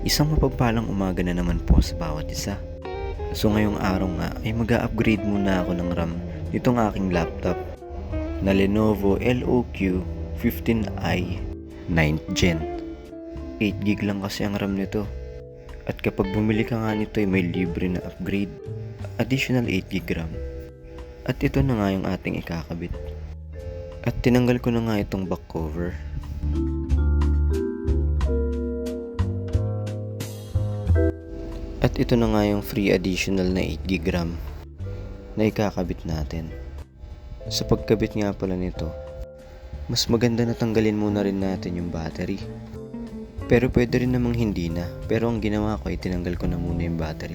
Isang mapagpalang umaga na naman po sa bawat isa. So ngayong araw nga ay mag-a-upgrade muna ako ng RAM nitong aking laptop na Lenovo LOQ 15i 9th Gen. 8GB lang kasi ang RAM nito. At kapag bumili ka nga nito ay may libre na upgrade, additional 8GB RAM. At ito na nga yung ating ikakabit. At tinanggal ko na nga itong back cover. At ito na nga yung free additional na 8GB RAM na ikakabit natin. Sa pagkabit nga pala nito, mas maganda na tanggalin muna rin natin yung battery. Pero pwede rin namang hindi na, pero ang ginawa ko ay tinanggal ko na muna yung battery.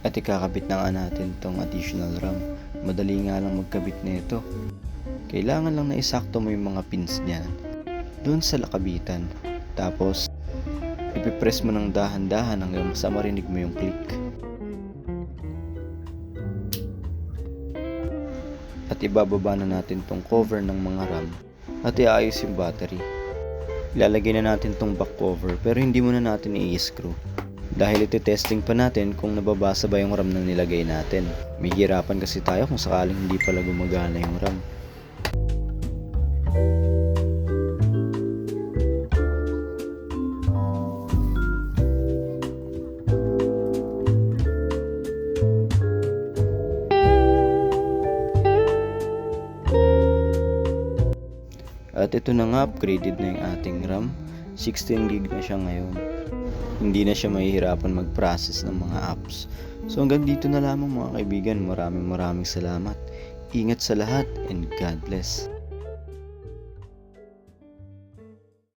At ikakabit na nga natin tong additional RAM. Madali nga lang magkabit na ito. Kailangan lang na isakto mo yung mga pins niyan doon sa lakabitan. Tapos, ipipress mo ng dahan-dahan hanggang sa marinig mo yung click. At ibababa na natin tong cover ng mga RAM at iayos yung battery. Ilalagay na natin tong back cover pero hindi muna natin i-screw. Dahil iti-testing pa natin kung nababasa ba yung RAM na nilagay natin. May hirapan kasi tayo kung sakaling hindi pala gumagana yung RAM. At ito na nga, upgraded na yung ating RAM. 16GB na siya ngayon. Hindi na siya mahihirapan mag-process ng mga apps. So hanggang dito na lamang mga kaibigan. Maraming salamat. Ingat sa lahat and God bless.